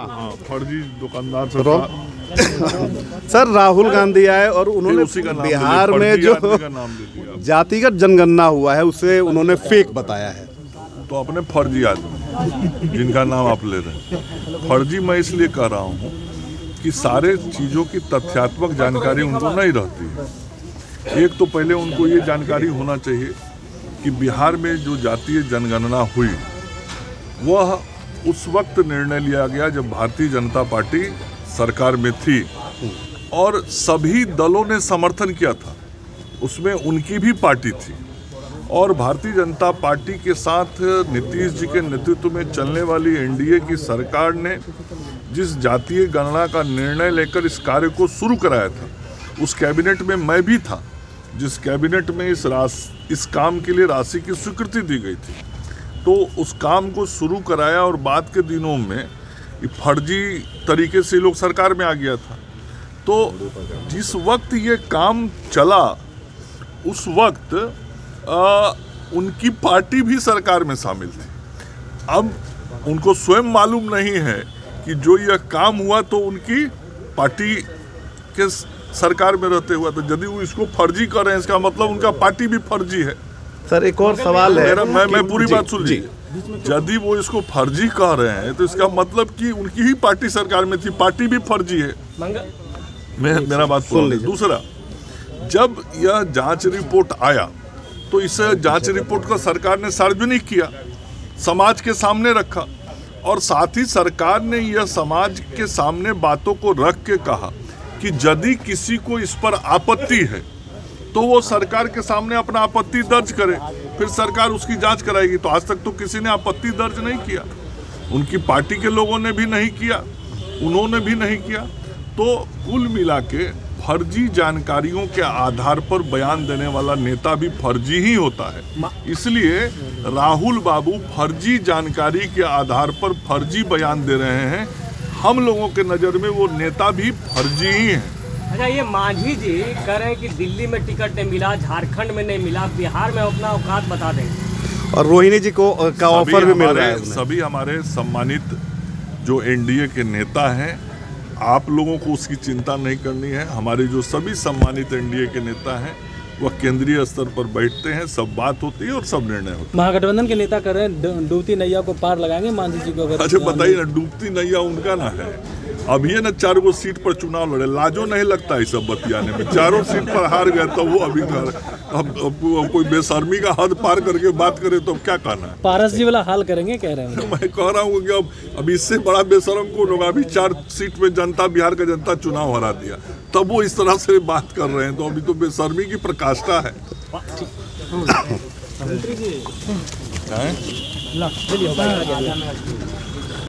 हाँ, फर्जी दुकानदार सर राहुल गांधी आए और उन्होंने बिहार में जो जातिगत जनगणना हुआ है उसे उन्होंने फेक बताया है। तो अपने फर्जी आदमी जिनका नाम आप ले रहे हैं, फर्जी मैं इसलिए कह रहा हूँ कि सारे चीज़ों की तथ्यात्मक जानकारी उनको नहीं रहती है। एक तो पहले उनको ये जानकारी होना चाहिए कि बिहार में जो जातीय जनगणना हुई वह उस वक्त निर्णय लिया गया जब भारतीय जनता पार्टी सरकार में थी और सभी दलों ने समर्थन किया था, उसमें उनकी भी पार्टी थी और भारतीय जनता पार्टी के साथ नीतीश जी के नेतृत्व में चलने वाली एनडीए की सरकार ने जिस जातीय गणना का निर्णय लेकर इस कार्य को शुरू कराया था, उस कैबिनेट में मैं भी था जिस कैबिनेट में इस काम के लिए राशि की स्वीकृति दी गई थी। तो उस काम को शुरू कराया और बाद के दिनों में फर्जी तरीके से लोग सरकार में आ गया था। तो जिस वक्त ये काम चला उस वक्त उनकी पार्टी भी सरकार में शामिल थी। अब उनको स्वयं मालूम नहीं है कि जो यह काम हुआ तो उनकी पार्टी के सरकार में रहते हुआ, तो यदि वो इसको फर्जी कर रहे हैं इसका मतलब उनका पार्टी भी फर्जी है। सर एक और सवाल है, मैं पूरी बात सुन लीजिए। यदि वो इसको फर्जी कह रहे हैं तो इसका मतलब कि उनकी ही पार्टी सरकार में थी, पार्टी भी फर्जी है। मेरा बात सुन लीजिए। दूसरा, जब यह जांच रिपोर्ट आया तो इस जांच रिपोर्ट को सरकार ने सार्वजनिक किया, समाज के सामने रखा और साथ ही सरकार ने यह समाज के सामने बातों को रख के कहा कि यदि किसी को इस पर आपत्ति है तो वो सरकार के सामने अपना आपत्ति दर्ज करे, फिर सरकार उसकी जांच कराएगी। तो आज तक तो किसी ने आपत्ति दर्ज नहीं किया, उनकी पार्टी के लोगों ने भी नहीं किया, उन्होंने भी नहीं किया। तो कुल मिला के फर्जी जानकारियों के आधार पर बयान देने वाला नेता भी फर्जी ही होता है। इसलिए राहुल बाबू फर्जी जानकारी के आधार पर फर्जी बयान दे रहे हैं। हम लोगों के नज़र में वो नेता भी फर्जी ही हैं। अच्छा, ये मांझी जी कह रहे हैं कि दिल्ली में टिकट नहीं मिला, झारखंड में नहीं मिला, बिहार में अपना औकात बता देंगे और रोहिणी जी को का ऑफर भी मिल रहा है। सभी हमारे सम्मानित जो एनडीए के नेता हैं, आप लोगों को उसकी चिंता नहीं करनी है। हमारे जो सभी सम्मानित एनडीए के नेता हैं वह केंद्रीय स्तर पर बैठते हैं, सब बात होती है और सब निर्णय होता है। महागठबंधन के नेता कर रहे हैं डूबती नैया को पार लगाएंगे मांझी जी को। अच्छा बताइए ना, डूबती नैया उनका ना है। अब ये ना 4 गो सीट पर चुनाव लड़े, लाजो नहीं लगता है सब बतियाने में। 4 सीट पर हार गए तो वो अभी अब कोई बेशर्मी का हद पार करके बात करे तो क्या कहना है। पारस जी वाला हाल करेंगे कह रहे हैं। मैं कह रहा हूँ कि अब इससे बड़ा बेशर्म कौन होगा। अभी 4 सीट में जनता, बिहार का जनता चुनाव हरा दिया, तब वो इस तरह से बात कर रहे हैं, तो अभी तो बेशर्मी की प्रकाष्ठा है।